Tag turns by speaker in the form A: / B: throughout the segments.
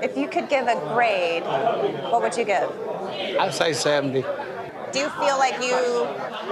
A: If you could give a grade, what would you give?
B: I'd say 70.
A: Do you feel like you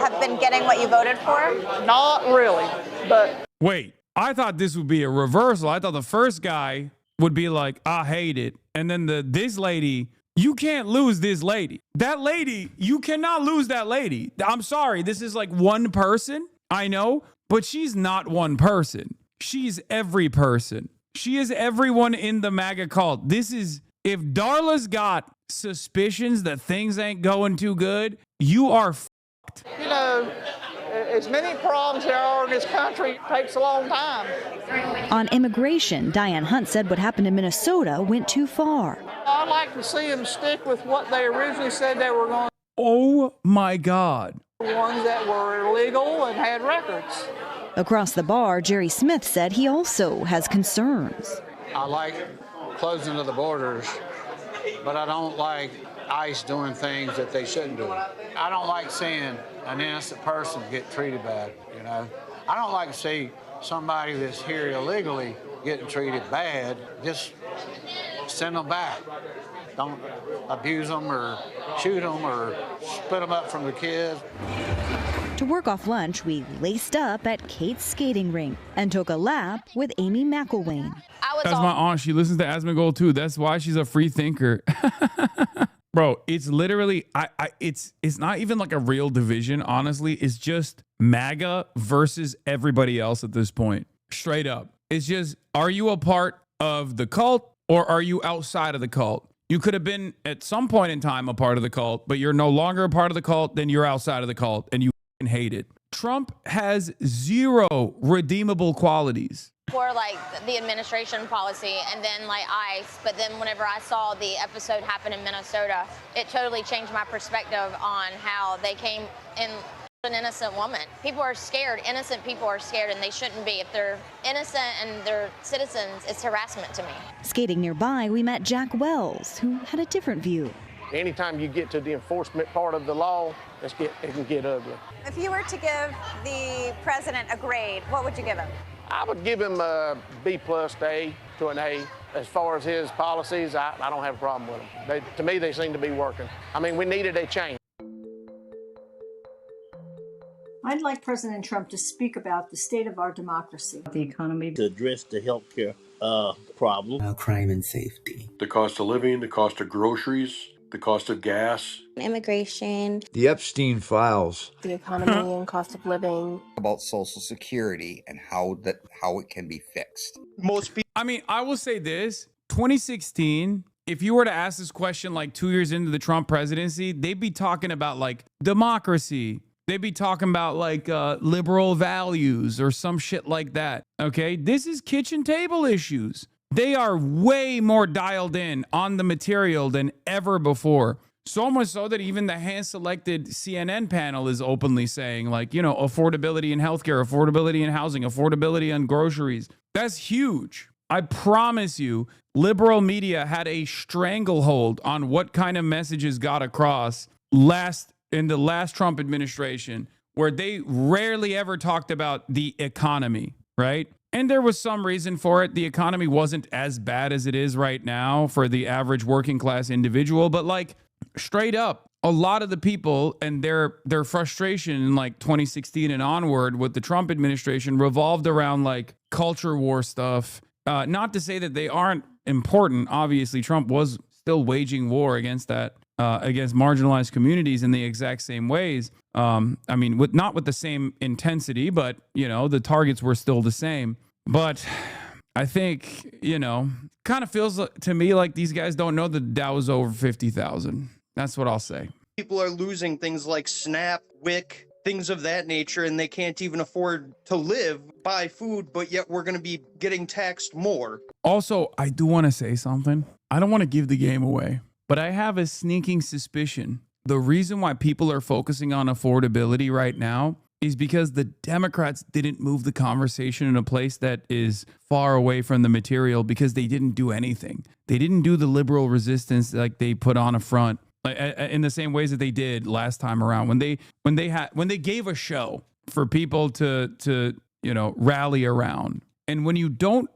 A: have been getting what you voted for?
C: Not really, but...
D: Wait, I thought this would be a reversal. I thought the first guy would be like, I hate it. And then this lady, you can't lose this lady. That lady, you cannot lose that lady. I'm sorry, this is like one person, I know, but she's not one person. She's every person. She is everyone in the MAGA cult. This is, if Darla's got suspicions that things ain't going too good, you are fucked.
C: You know, as many problems there are in this country, takes a long time.
E: On immigration, Diane Hunt said what happened in Minnesota went too far.
C: I'd like to see them stick with what they originally said they were going to.
D: Oh my God.
C: Ones that were illegal and had records.
E: Across the bar, Jerry Smith said he also has concerns.
B: I like closing of the borders, but I don't like ICE doing things that they shouldn't do. I don't like seeing an innocent person get treated bad, you know. I don't like to see somebody that's here illegally getting treated bad. Just send them back. Don't abuse them or shoot them or split them up from the kids.
E: To work off lunch, we laced up at Kate's skating rink and took a lap with Amy McElwain.
D: That's my aunt. She listens to Asmongold too. That's why she's a free thinker. Bro, it's literally, it's not even like a real division, honestly. It's just MAGA versus everybody else at this point. Straight up. It's just, are you a part of the cult or are you outside of the cult? You could have been at some point in time a part of the cult, but you're no longer a part of the cult, then you're outside of the cult and you hate it. Trump has zero redeemable qualities.
F: For like the administration policy and then like ICE, but then whenever I saw the episode happen in Minnesota, it totally changed my perspective on how they came in an innocent woman. People are scared, innocent people are scared, and they shouldn't be. If they're innocent and they're citizens, it's harassment to me.
E: Skating nearby, we met Jack Wells, who had a different view.
G: Anytime you get to the enforcement part of the law, it can get ugly.
A: If you were to give the president a grade, what would you give him?
G: I would give him a B+ to A to an A. As far as his policies, I don't have a problem with them. To me, they seem to be working. I mean, we needed a change.
H: I'd like President Trump to speak about the state of our democracy, the economy,
I: to address the healthcare problem,
J: crime and safety,
K: the cost of living, the cost of groceries, the cost of gas,
L: immigration,
M: the Epstein files,
N: the economy and cost of living,
O: about Social Security and how it can be fixed.
D: Most people, I mean, I will say this, 2016, if you were to ask this question like 2 years into the Trump presidency, they'd be talking about like democracy. They'd be talking about like liberal values or some shit like that. Okay, this is kitchen table issues. They are way more dialed in on the material than ever before. So much so that even the hand-selected CNN panel is openly saying, like, you know, affordability in healthcare, affordability in housing, affordability on groceries. That's huge. I promise you, liberal media had a stranglehold on what kind of messages got across in the last Trump administration, where they rarely ever talked about the economy, right? And there was some reason for it. The economy wasn't as bad as it is right now for the average working class individual, but like straight up, a lot of the people and their frustration in like 2016 and onward with the Trump administration revolved around like culture war stuff. Not to say that they aren't important. Obviously, Trump was still waging war against that. Against marginalized communities in the exact same ways. I mean, not with the same intensity, but, you know, the targets were still the same. But I think, you know, kind of feels to me like these guys don't know the Dow is over 50,000. That's what I'll say.
P: People are losing things like SNAP, WIC, things of that nature, and they can't even afford to live, buy food, but yet we're going to be getting taxed more.
D: Also, I do want to say something. I don't want to give the game away. But I have a sneaking suspicion the reason why people are focusing on affordability right now is because the Democrats didn't move the conversation in a place that is far away from the material because they didn't do anything. They didn't do the liberal resistance like they put on a front in the same ways that they did last time around when they gave a show for people to you know, rally around. And when you don't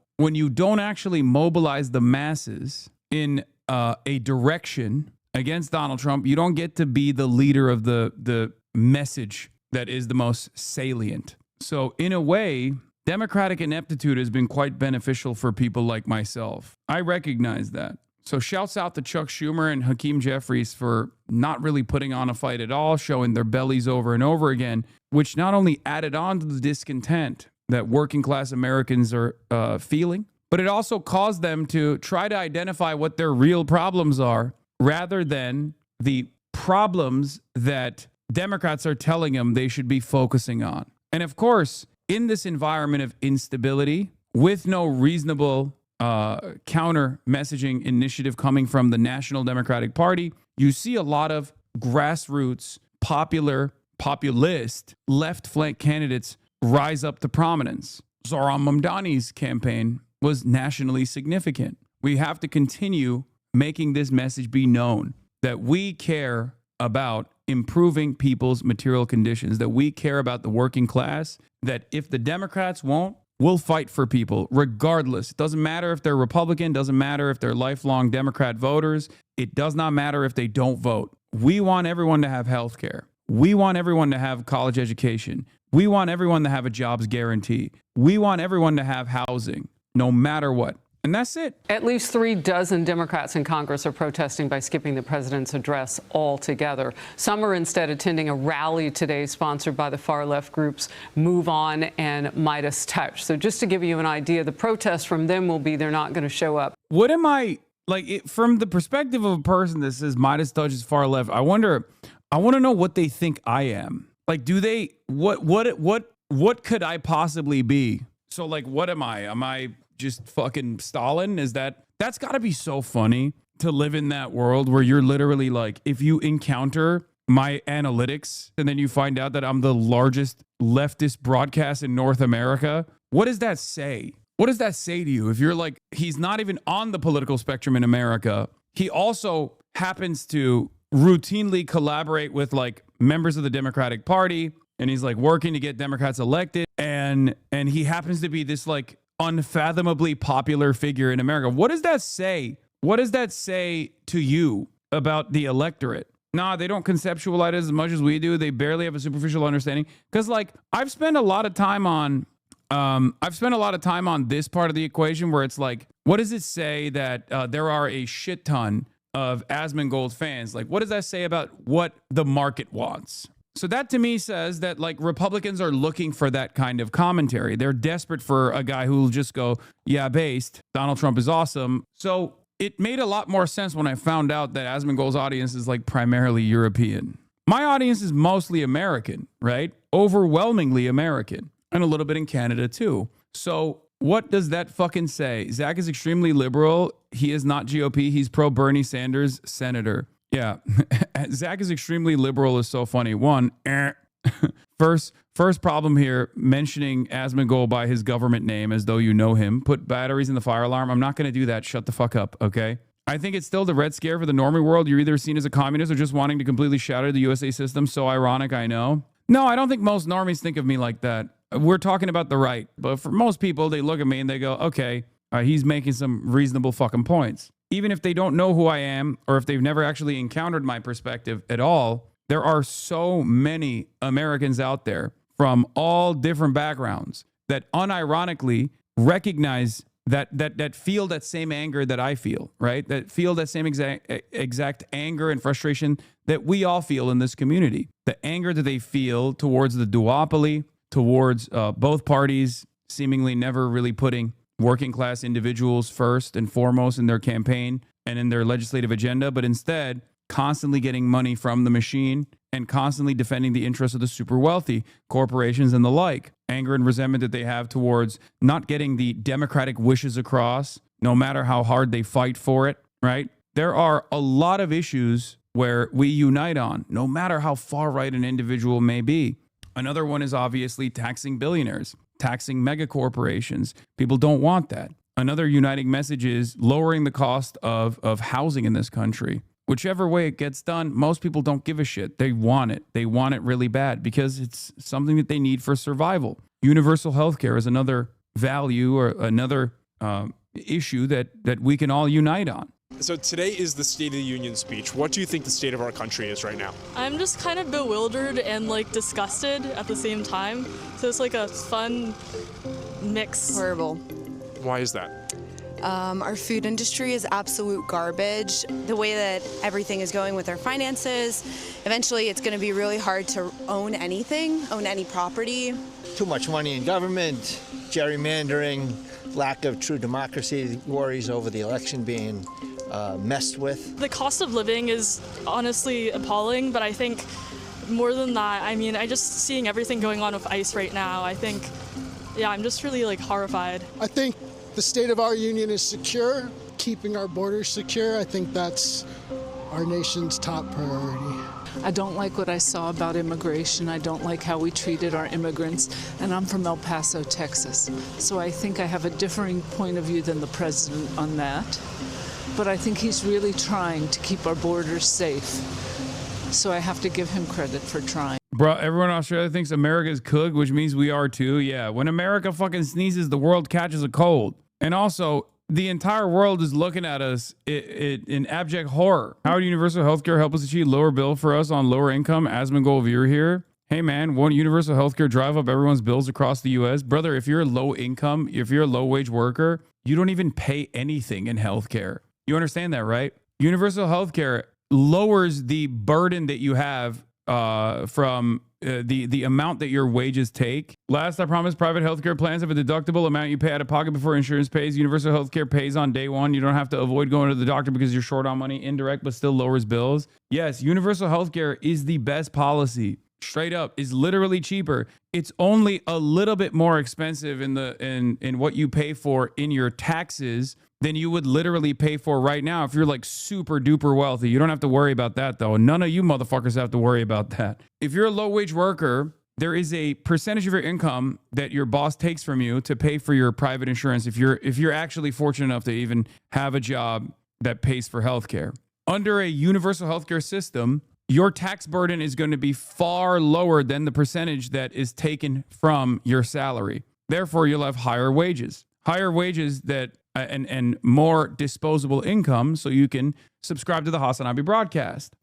D: actually mobilize the masses in a direction against Donald Trump, you don't get to be the leader of the message that is the most salient. So in a way, Democratic ineptitude has been quite beneficial for people like myself. I recognize that. So shouts out to Chuck Schumer and Hakeem Jeffries for not really putting on a fight at all, showing their bellies over and over again, which not only added on to the discontent that working class Americans are feeling, but it also caused them to try to identify what their real problems are rather than the problems that Democrats are telling them they should be focusing on. And of course, in this environment of instability, with no reasonable counter messaging initiative coming from the National Democratic Party, you see a lot of grassroots, populist left flank candidates rise up to prominence. Zohran Mamdani's campaign was nationally significant. We have to continue making this message be known that we care about improving people's material conditions, that we care about the working class, that if the Democrats won't, we'll fight for people regardless. It doesn't matter if they're Republican, doesn't matter if they're lifelong Democrat voters. It does not matter if they don't vote. We want everyone to have health care. We want everyone to have college education. We want everyone to have a jobs guarantee. We want everyone to have housing, no matter what. And that's it.
J: At least 3 dozen Democrats in Congress are protesting by skipping the president's address altogether. Some are instead attending a rally today sponsored by the far left groups Move On and Midas Touch. So just to give you an idea, the protest from them will be they're not going to show up.
D: What am I like from the perspective of a person that says Midas Touch is far left? I want to know what they think I am. Like, do they what could I possibly be? So like, what am I? Am I just fucking Stalin? That's got to be so funny to live in that world where you're literally like, if you encounter my analytics and then you find out that I'm the largest leftist broadcast in North America, what does that say? What does that say to you? If you're like, he's not even on the political spectrum in America, he also happens to routinely collaborate with like members of the Democratic Party, and he's like working to get Democrats elected, and he happens to be this like unfathomably popular figure in America. What does that say? What does that say to you about the electorate? Nah, they don't conceptualize it as much as we do. They barely have a superficial understanding. Because like I've spent a lot of time on this part of the equation where it's like, what does it say that there are a shit ton of Asmongold fans? Like, what does that say about what the market wants? So that to me says that like Republicans are looking for that kind of commentary. They're desperate for a guy who will just go, yeah, based, Donald Trump is awesome. So it made a lot more sense when I found out that Asmongold's audience is like primarily European. My audience is mostly American, right? Overwhelmingly American, and a little bit in Canada too. So what does that fucking say? Zach is extremely liberal. He is not GOP. He's pro Bernie Sanders senator. Yeah. Zach is extremely liberal is so funny. One, first problem here, mentioning Asmongold by his government name as though you know him. Put batteries in the fire alarm. I'm not going to do that. Shut the fuck up, okay? I think it's still the red scare for the normie world. You're either seen as a communist or just wanting to completely shatter the USA system. So ironic, I know. No, I don't think most normies think of me like that. We're talking about the right. But for most people, they look at me and they go, okay, he's making some reasonable fucking points. Even if they don't know who I am, or if they've never actually encountered my perspective at all, there are so many Americans out there from all different backgrounds that unironically recognize that feel that same anger that I feel, right? That feel that same exact anger and frustration that we all feel in this community. The anger that they feel towards the duopoly, towards both parties seemingly never really putting working class individuals first and foremost in their campaign and in their legislative agenda, but instead constantly getting money from the machine and constantly defending the interests of the super wealthy, corporations and the like. Anger and resentment that they have towards not getting the democratic wishes across, no matter how hard they fight for it, right? There are a lot of issues where we unite on, no matter how far right an individual may be. Another one is obviously taxing billionaires, taxing mega corporations. People don't want that. Another uniting message is lowering the cost of housing in this country. Whichever way it gets done, most people don't give a shit. They want it. They want it really bad because it's something that they need for survival. Universal healthcare is another value or another issue that we can all unite on.
L: So today is the State of the Union speech. What do you think the state of our country is right now?
Q: I'm just kind of bewildered and like disgusted at the same time. So it's like a fun mix.
R: Horrible.
L: Why is that?
R: Our food industry is absolute garbage. The way that everything is going with our finances, eventually it's going to be really hard to own anything, own any property.
S: Too much money in government, gerrymandering, lack of true democracy, worries over the election being messed with.
Q: The cost of living is honestly appalling, but I think more than that, I mean, I just seeing everything going on with ICE right now, I think, yeah, I'm just really like horrified.
T: I think the state of our union is secure, keeping our borders secure. I think that's our nation's top priority.
U: I don't like what I saw about immigration. I don't like how we treated our immigrants, and I'm from El Paso, Texas. So I think I have a differing point of view than the president on that. But I think he's really trying to keep our borders safe. So I have to give him credit for trying.
D: Bro, everyone in Australia thinks America's cooked, which means we are too. Yeah, when America fucking sneezes, the world catches a cold. And also, the entire world is looking at us in abject horror. How would universal healthcare help us achieve lower bill for us on lower income? Asmongold viewer here. Hey man, won't universal healthcare drive up everyone's bills across the US? Brother, if you're a low income, if you're a low wage worker, you don't even pay anything in healthcare. You understand that, right? Universal healthcare lowers the burden that you have from the amount that your wages take. Last, I promise, private healthcare plans have a deductible amount you pay out of pocket before insurance pays. Universal healthcare pays on day one. You don't have to avoid going to the doctor because you're short on money. Indirect, but still lowers bills. Yes, universal healthcare is the best policy. Straight up, is literally cheaper. It's only a little bit more expensive in what you pay for in your taxes than you would literally pay for right now if you're like super duper wealthy. You don't have to worry about that though. None of you motherfuckers have to worry about that. If you're a low wage worker, there is a percentage of your income that your boss takes from you to pay for your private insurance if you're actually fortunate enough to even have a job that pays for healthcare. Under a universal healthcare system, your tax burden is going to be far lower than the percentage that is taken from your salary. Therefore, you'll have higher wages that and more disposable income so you can subscribe to the Hasanabi broadcast.